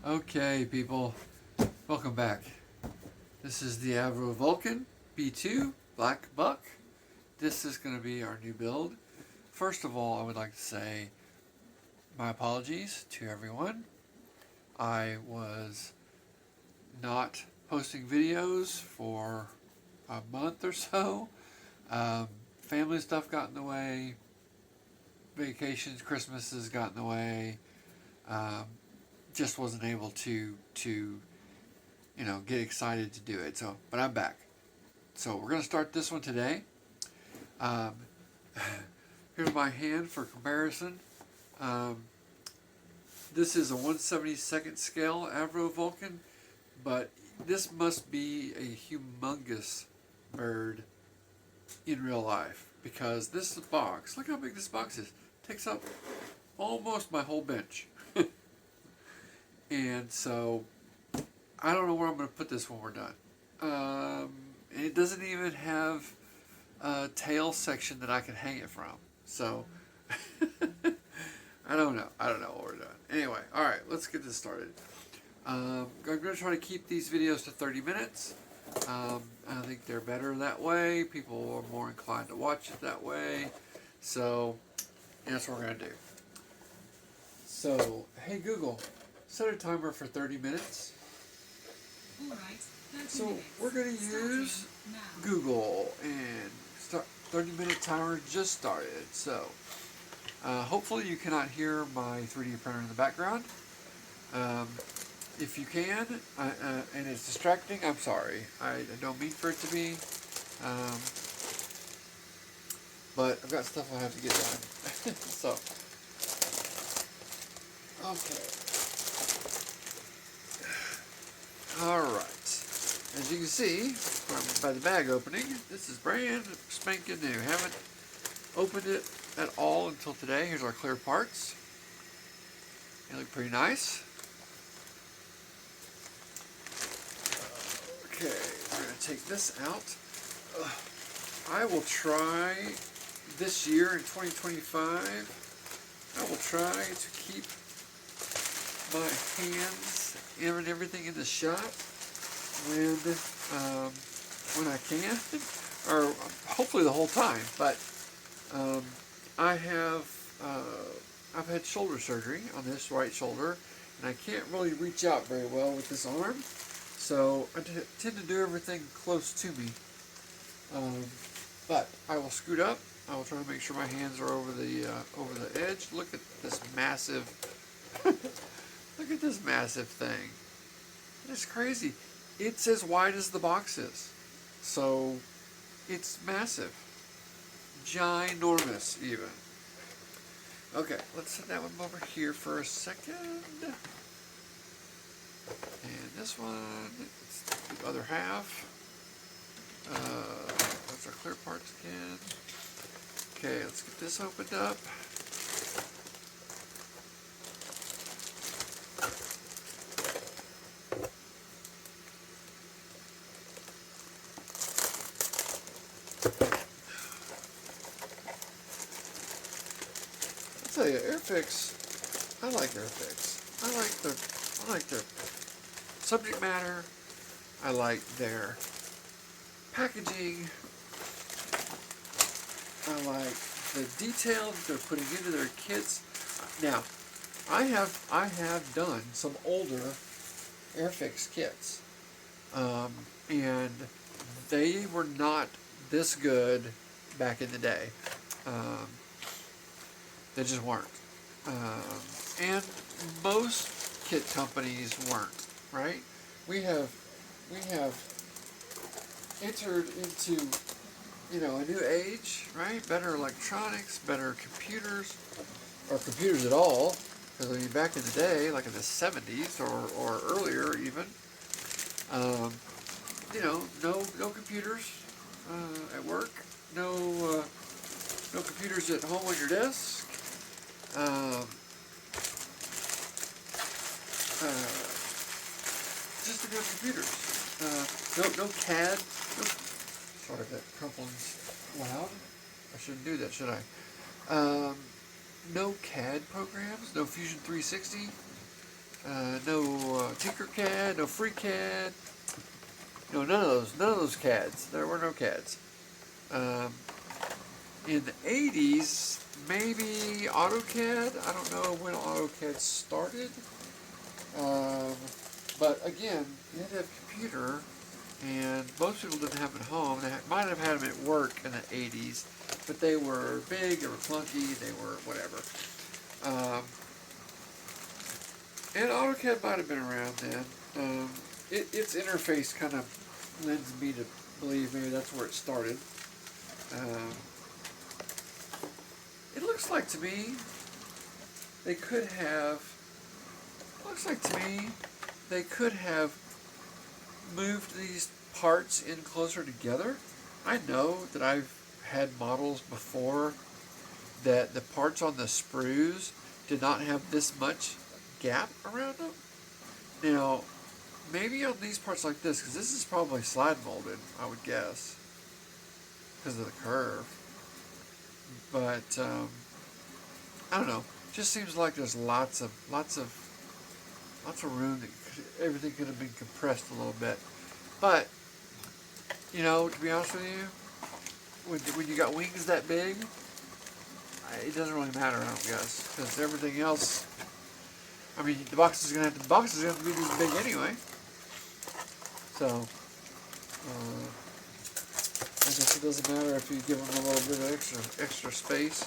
Okay, people, welcome back. This is the Avro Vulcan B2 Black Buck. This is going to be our new build. First of all, I would like to say my apologies to everyone. I was not posting videos for a month or so. Family stuff got in the way. Vacations, Christmases got in the way. Just wasn't able to get excited to do it. So, but I'm back. So we're gonna start this one today. Um, here's my hand for comparison. This is a 1/72nd scale Avro Vulcan, but this must be a humongous bird in real life because this box, look how big this box is, takes up almost my whole bench. And so I don't know where I'm going to put this when we're done. And it doesn't even have a tail section that I can hang it from. So I don't know what we're doing. Anyway, all right, let's get this started. I'm going to try to keep these videos to 30 minutes. I think they're better that way. People are more inclined to watch it that way. So that's what we're going to do. So, hey Google, set a timer for 30 minutes. All right, 30 so minutes. We're going to use Google, and 30-minute timer just started. So hopefully you cannot hear my 3D printer in the background. If you can, and it's distracting, I'm sorry. I don't mean for it to be. But I've got stuff I have to get done. So, okay. Alright. As you can see, by the bag opening, this is brand spanking new. Haven't opened it at all until today. Here's our clear parts. They look pretty nice. Okay, we're going to take this out. I will try this year in 2025, I will try to keep my hands and everything in the shop when I can, or hopefully the whole time. But I've had shoulder surgery on this right shoulder, and I can't really reach out very well with this arm. So I tend to do everything close to me. But I will scoot up. I will try to make sure my hands are over the edge. Look at this massive. Look at this massive thing. It's crazy. It's as wide as the box is. So it's massive. Ginormous even. Okay, let's set that one over here for a second. And this one, it's the other half. Those are clear parts again. Okay, let's get this opened up. I'll tell you, Airfix, I like Airfix. I like their subject matter. I like their packaging. I like the detail that they're putting into their kits. Now, I have done some older Airfix kits, and they were not this good back in the day. They just weren't, and most kit companies weren't. Right? We have entered into a new age, right? Better electronics, better computers, or computers at all. Because I mean, back in the day, like in the 70s or earlier even, no computers at work, no computers at home on your desk. Just a good computers. No CAD. Sorry, that crumpling's loud. I shouldn't do that, should I? No CAD programs, no Fusion 360, no Tinkercad, no FreeCAD, no, none of those CADs. There were no CADs. In the 80s, maybe AutoCAD. I don't know when AutoCAD started. But again, you had to have a computer, and most people didn't have them at home. They might have had them at work in the 80s, but they were big, they were clunky, they were whatever. And AutoCAD might have been around then. Its interface kind of lends me to believe maybe that's where it started. It looks like to me they could have. Looks like to me they could have moved these parts in closer together. I know that I've had models before that the parts on the sprues did not have this much gap around them. Now, maybe on these parts like this, because this is probably slide molded, I would guess, because of the curve. But I don't know. Just seems like there's lots of room that everything could have been compressed a little bit. But you know, to be honest with you, when you got wings that big, it doesn't really matter, I don't guess, because everything else. I mean, the box is gonna have to be this big anyway. So I guess it doesn't matter if you give them a little bit of extra space.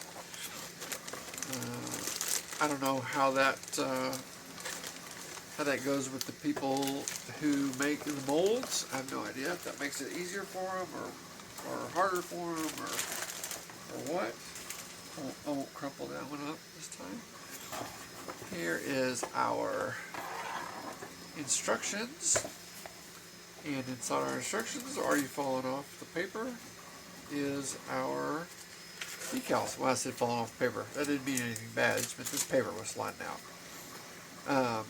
I don't know how that goes with the people who make the molds. I have no idea if that makes it easier for them or harder for them or what. I won't crumple that one up this time. Here is our instructions. And inside our instructions, are you falling off the paper, is our decals. Well, I said falling off the paper. That didn't mean anything bad. It just meant this paper was sliding out.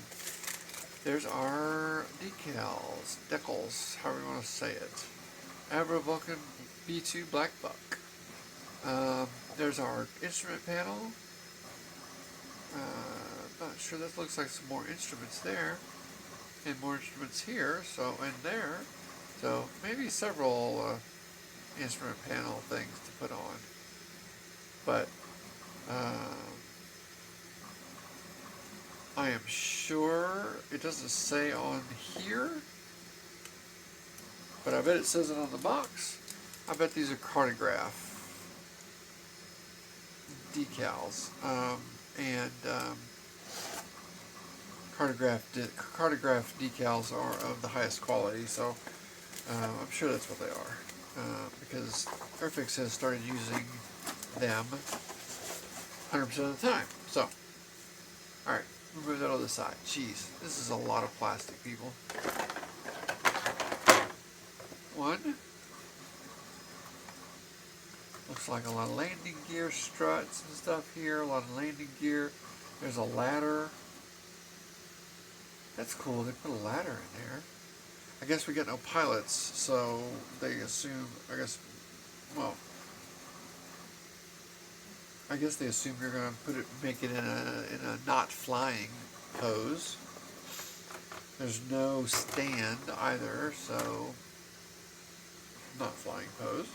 There's our decals, however you want to say it. Avro Vulcan B2 Black Buck. There's our instrument panel. Not sure, that looks like some more instruments there. And more instruments here, so, and there. So, maybe several instrument panel things to put on. But, I am sure it doesn't say on here, but I bet it says it on the box. I bet these are cartograph decals, cartograph decals are of the highest quality, so I'm sure that's what they are, because Airfix has started using them 100% of the time. So, alright, we'll move that on the side. Jeez, this is a lot of plastic, people. One. Looks like a lot of landing gear struts and stuff here, a lot of landing gear. There's a ladder. That's cool, they put a ladder in there. I guess we got no pilots, so they assume, I guess they assume you're going to make it in a not flying pose. There's no stand either, so not flying pose.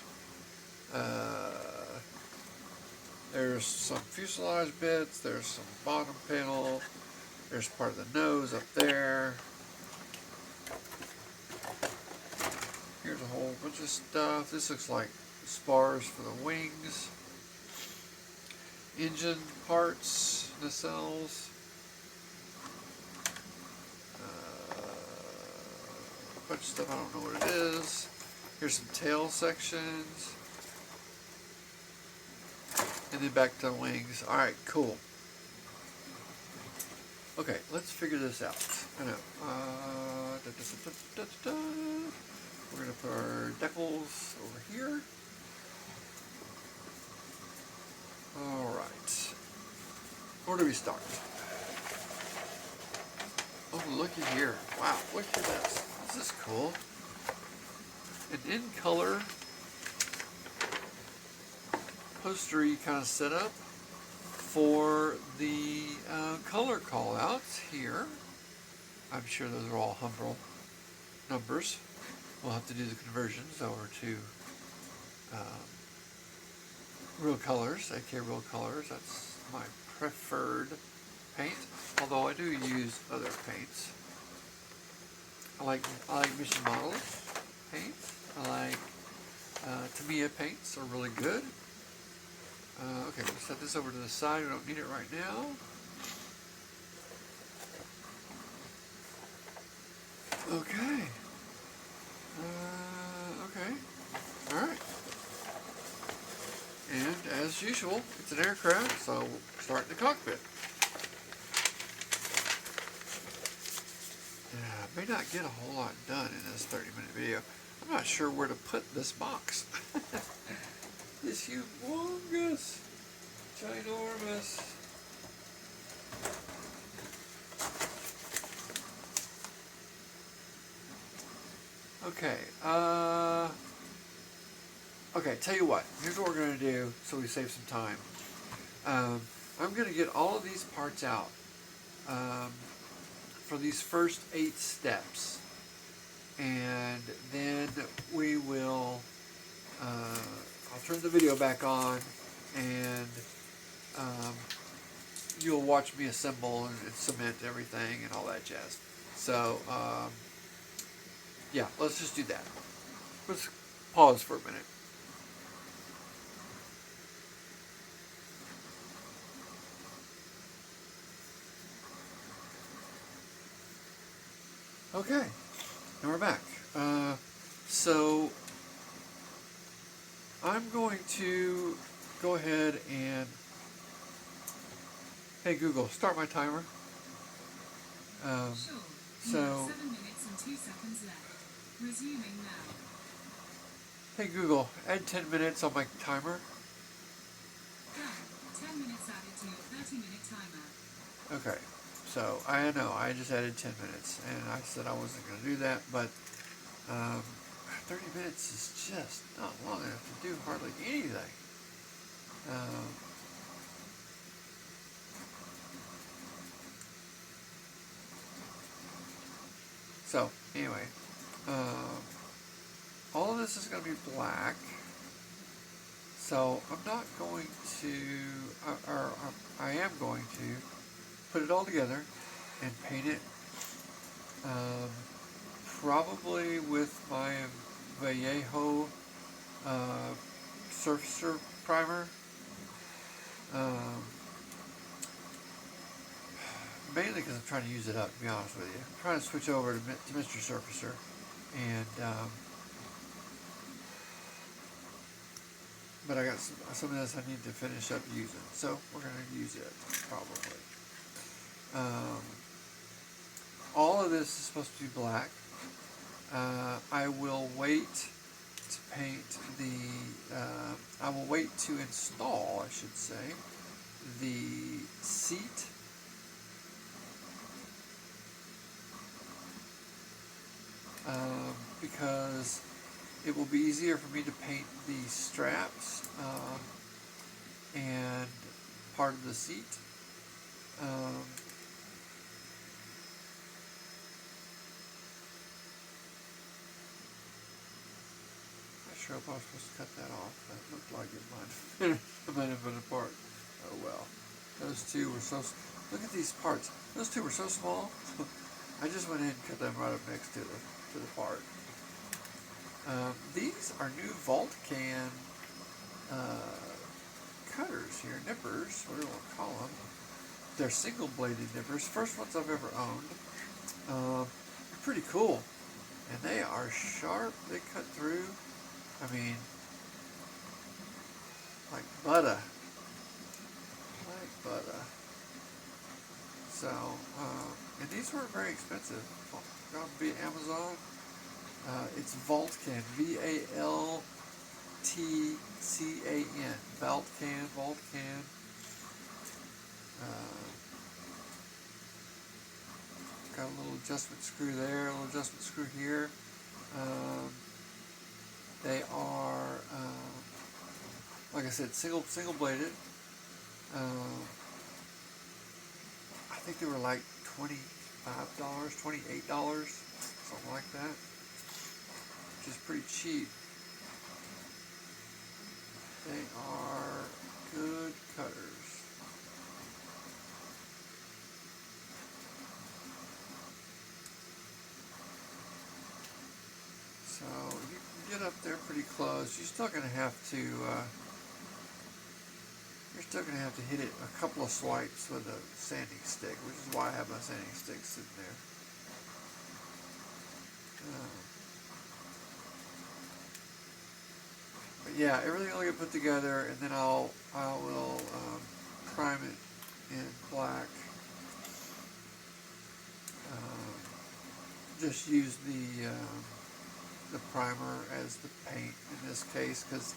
There's some fuselage bits, there's some bottom panel, there's part of the nose up there. Here's a whole bunch of stuff. This looks like spars for the wings. Engine parts, nacelles. A bunch of stuff, I don't know what it is. Here's some tail sections. And then back to the wings. Alright, cool. Okay, let's figure this out. I know. We're going to put our decals over here. Alright. Where do we start? Oh, looky here. Wow, look at this. This is cool. An in-color postery kind of setup for the color callouts here. I'm sure those are all Humbrol numbers. We'll have to do the conversions over to real colors, aka real colors. That's my preferred paint, although I do use other paints. I like Mission Models paints. I like Tamiya paints are really good. Okay, we'll set this over to the side. We don't need it right now. Okay. Okay. All right. And as usual, it's an aircraft, so we'll start in the cockpit. Yeah, I may not get a whole lot done in this 30-minute video. I'm not sure where to put this box. It's humongous, ginormous. Okay, okay, tell you what, here's what we're going to do so we save some time. I'm going to get all of these parts out for these first 8 steps. And then we will, I'll turn the video back on and you'll watch me assemble and cement everything and all that jazz. So, yeah, let's just do that. Let's pause for a minute. Okay, and we're back. So I'm going to go ahead and, hey Google, start my timer. Sure. So, 7 minutes and 2 seconds left. Resuming now. hey Google, add 10 minutes on my timer. Done. 10 minutes added to your 30-minute timer. Okay, so I know I just added 10 minutes, and I said I wasn't going to do that, but 30 minutes is just not long enough to do hardly anything. So anyway, all of this is going to be black. So I'm not going to, or I am going to put it all together and paint it probably with my Vallejo Surfacer primer. Mainly because I'm trying to use it up, to be honest with you. I'm trying to switch over to Mr. Surfacer. And, but I got some of this I need to finish up using. So we're going to use it, probably. All of this is supposed to be black. I will wait to paint the, I will wait to install, I should say, the seat. Because it will be easier for me to paint the straps and part of the seat. Not sure if I was supposed to cut that off. That looked like it might have been a part. Oh well. Those two were so. Look at these parts. Those two were so small. I just went in and cut them right up next to the part. These are new Vulcan cutters here, nippers, whatever you want to call them. They're single-bladed nippers. First ones I've ever owned. Pretty cool, and they are sharp. They cut through. I mean, like butter. Like butter. So, and these weren't very expensive. Got them via Amazon. It's Vulcan, Valtcan, Vulcan. Got a little adjustment screw there, a little adjustment screw here. They are, like I said, single bladed. I think they were like 20 $28, something like that, which is pretty cheap. They are good cutters. So you can get up there pretty close. You're still going to have to hit it a couple of swipes with a sanding stick, which is why I have my sanding stick sitting there. But yeah, everything will get put together, and then I will prime it in black. Just use the primer as the paint in this case, because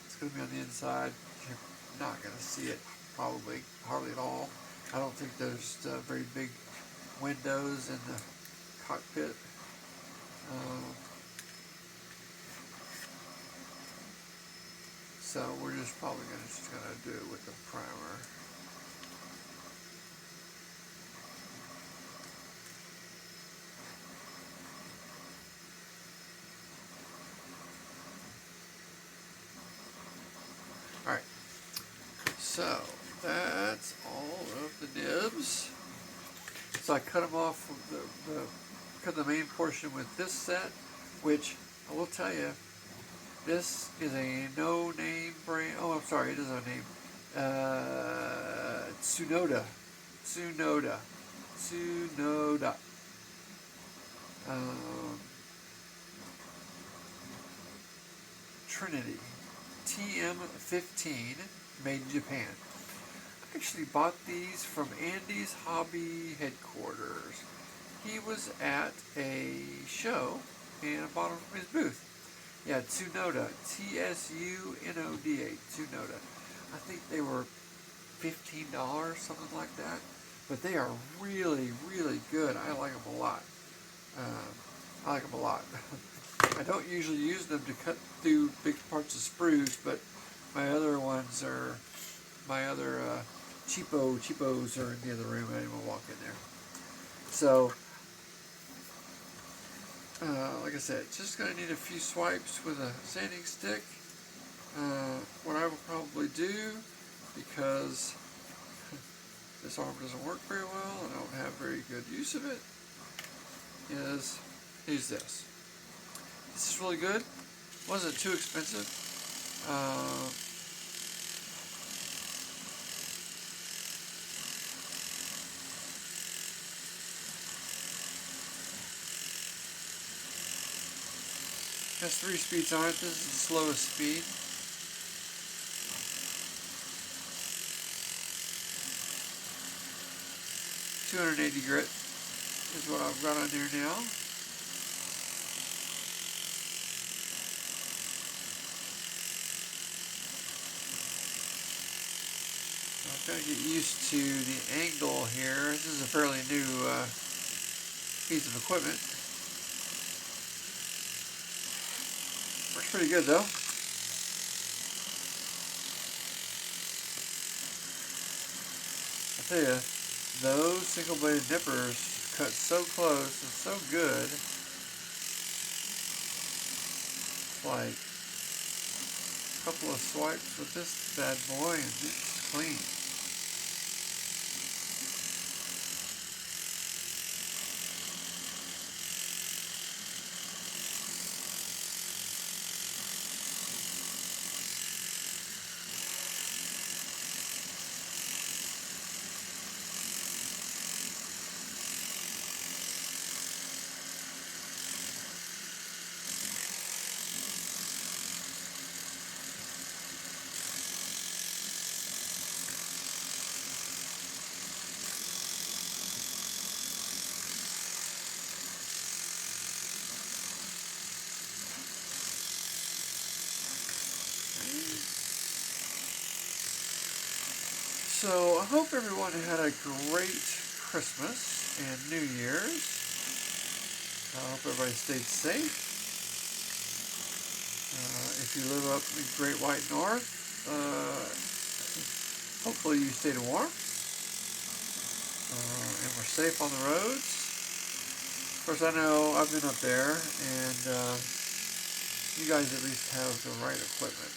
it's going to be on the inside. You're not going to see it probably hardly at all. I don't think there's very big windows in the cockpit. So we're just probably just gonna do it with the primer. All right. So that's all of the nibs. So I cut them off of cut the main portion with this set, which I will tell you, this is a no-name brand. Oh, I'm sorry, it is a name. Tsunoda. Trinity. TM15, made in Japan. I actually bought these from Andy's Hobby headquarters. He was at a show and I bought them from his booth. Yeah, Tsunoda. Tsunoda. Tsunoda. I think they were $15, something like that. But they are really, really good. I like them a lot. I don't usually use them to cut through big parts of sprues, but my other ones are, my other cheapos are in the other room. I didn't want to walk in there. So, like I said, just going to need a few swipes with a sanding stick. What I will probably do, because this arm doesn't work very well and I don't have very good use of it, is use this. This is really good. Wasn't too expensive. Has 3 speeds on it. This is the slowest speed. .280 grit is what I've got on there now. I've got to get used to the angle here. This is a fairly new piece of equipment. Works pretty good though. I tell you, those single bladed nippers cut so close and so good. It's like a couple of swipes with this bad boy and it's clean. So I hope everyone had a great Christmas and New Year's. I hope everybody stayed safe. If you live up in the Great White North, hopefully you stayed warm. and we're safe on the roads. Of course, I know I've been up there, and you guys at least have the right equipment.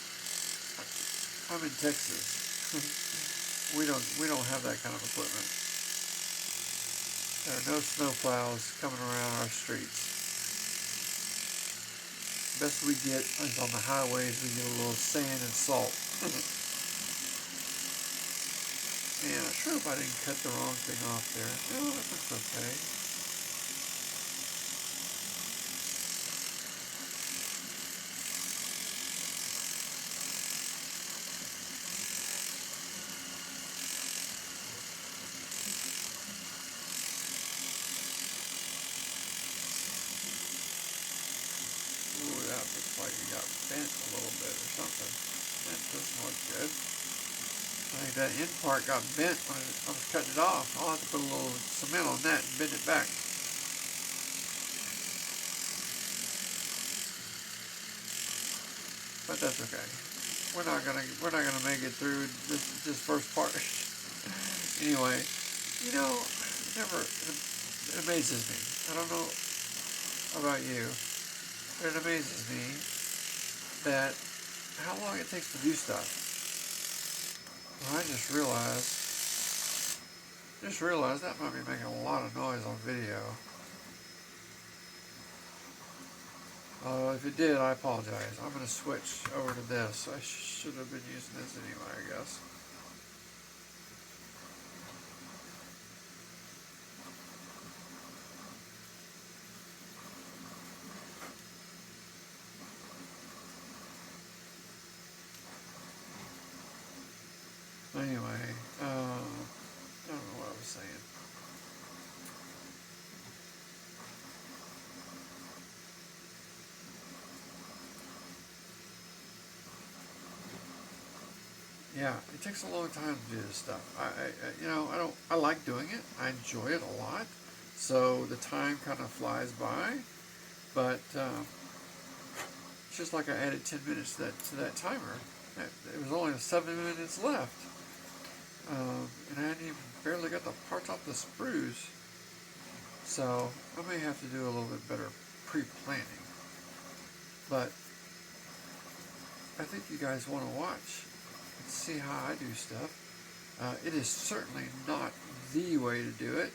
I'm in Texas. we don't have that kind of equipment. There are no snow plows coming around our streets. Best we get is on the highways. We get a little sand and salt. Man, I sure hope I didn't cut the wrong thing off there. No, that looks okay. Ooh, that looks like it got bent a little bit or something. That doesn't look good. I think that end part got bent when I was cutting it off. I'll have to put a little cement on that and bend it back. But that's okay. We're not gonna make it through this first part. Anyway, you know, it amazes me. I don't know about you, but it amazes me that how long it takes to do stuff. Well, I just realized that might be making a lot of noise on video. If it did, I apologize. I'm going to switch over to this. I should have been using this anyway, I guess. Anyway, I don't know what I was saying. Yeah, it takes a long time to do this stuff. I like doing it. I enjoy it a lot. So the time kind of flies by, but it's just like I added 10 minutes to that timer. It was only 7 minutes left, and I hadn't even barely got the parts off the sprues. So I may have to do a little bit better pre-planning. But I think you guys want to watch and see how I do stuff. It is certainly not the way to do it.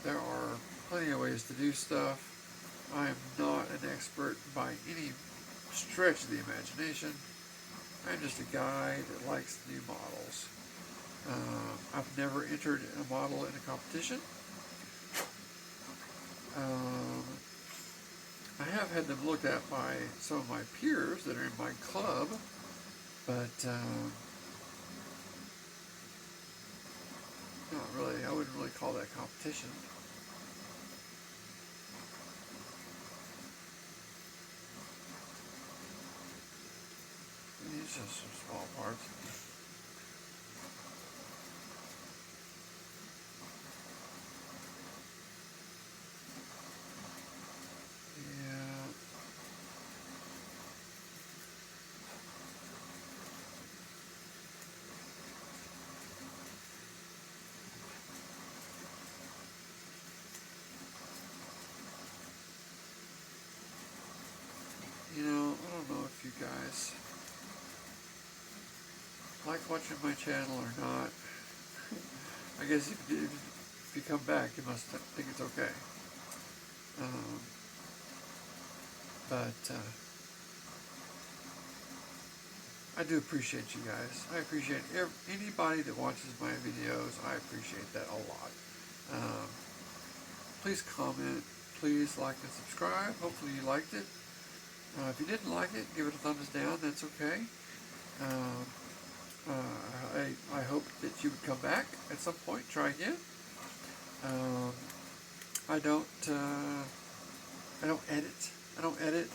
There are plenty of ways to do stuff. I am not an expert by any stretch of the imagination. I'm just a guy that likes new models. I've never entered a model in a competition. I have had them looked at by some of my peers that are in my club, but not really. I wouldn't really call that competition. These are just some small parts. I don't know if you guys like watching my channel or not. I guess if you come back, you must think it's okay. But I do appreciate you guys. I appreciate anybody that watches my videos. I appreciate that a lot. Please comment. Please like and subscribe. Hopefully you liked it. If you didn't like it, give it a thumbs down. That's okay. I hope that you would come back at some point. Try again. I don't edit. I don't edit.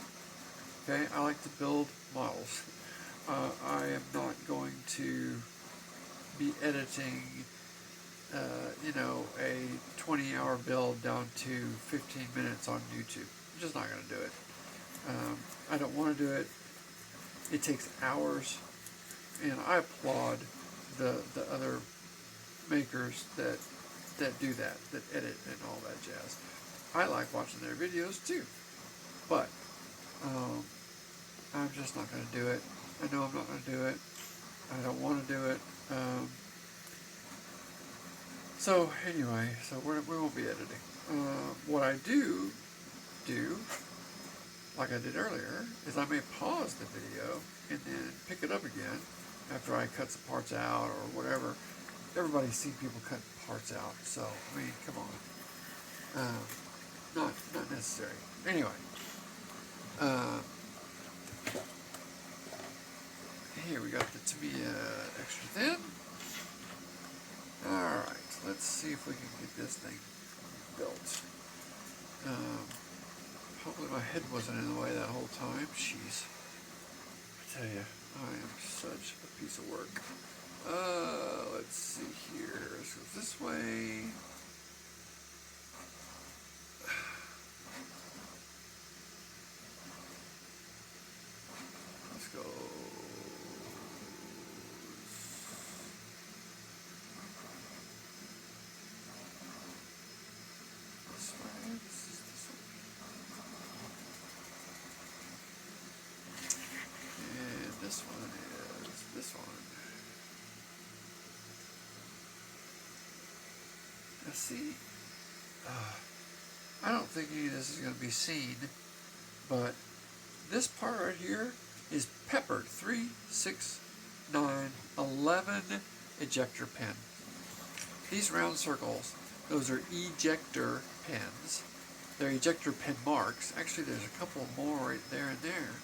Okay. I like to build models. I am not going to be editing, a 20-hour build down to 15 minutes on YouTube. I'm just not going to do it. I don't want to do it. It takes hours. and I applaud the other makers that do that edit and all that jazz. I like watching their videos too, but I'm just not going to do it. I know I'm not going to do it. I don't want to do it. So anyway, so we won't be editing. What I do, like I did earlier, is I may pause the video and then pick it up again after I cut some parts out or whatever. Everybody's seen people cut parts out, so I mean, come on, not necessary. Anyway, here we got the Tamiya extra thin. All right, let's see if we can get this thing built. Hopefully my head wasn't in the way that whole time. Jeez, I tell you, I am such a piece of work. Let's see here. This goes this way. Let's go. This way. This is this way. And this one is this one. Now see, I don't think any of this is going to be seen, but this part right here is peppered 3, 6, 9, 11 ejector pin. These round circles, those are ejector pins. They're ejector pin marks. Actually, there's a couple more right there and there.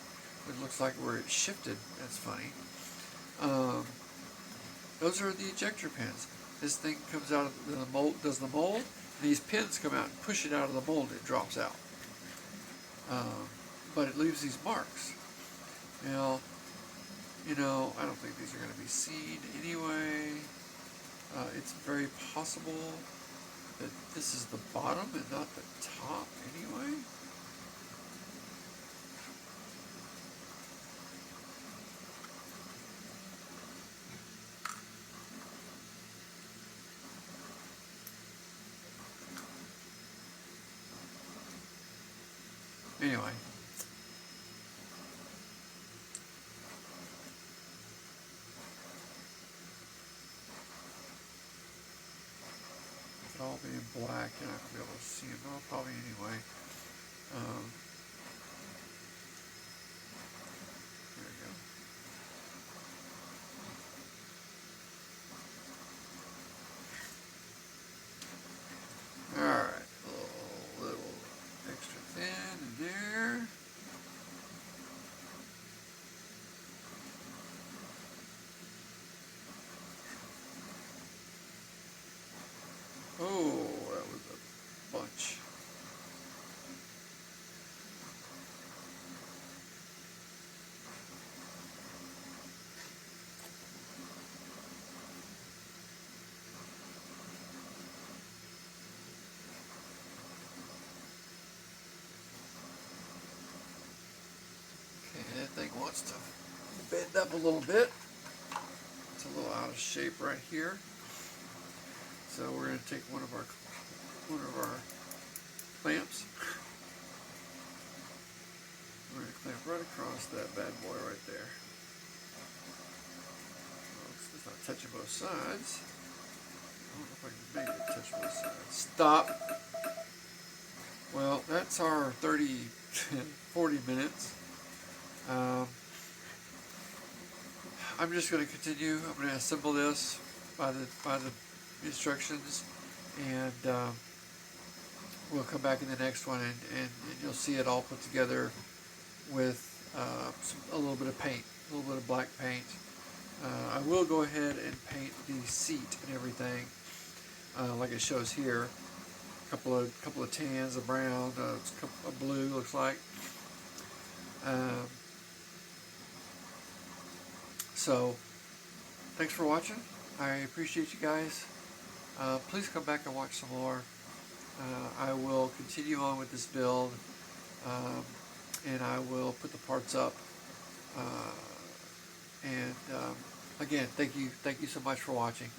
It looks like where it shifted. That's funny. Those are the ejector pins. This thing comes out of the mold, does the mold, and these pins come out and push it out of the mold, it drops out. But it leaves these marks. Now, you know, I don't think these are going to be seen anyway. It's very possible that this is the bottom and not the top anyway. Anyway. It'll all be in black. You're not going to be able to see them. Well, probably anyway. There we go. Alright. A little extra thin in there. Oh, that was a bunch. Okay, that thing wants to bend up a little bit. It's a little out of shape right here. So we're going to take one of our clamps. We're going to clamp right across that bad boy right there. Well, it's not touching both sides. I don't know if I can make it touch both sides. Stop. Well, that's our 40 minutes. I'm just going to continue. I'm going to assemble this by the instructions, and we'll come back in the next one, and you'll see it all put together with a little bit of paint, a little bit of black paint. I will go ahead and paint the seat and everything, like it shows here. A couple of tans, a brown, a blue looks like. So, thanks for watching. I appreciate you guys. Please come back and watch some more. I will continue on with this build, and I will put the parts up, and Again, thank you so much for watching.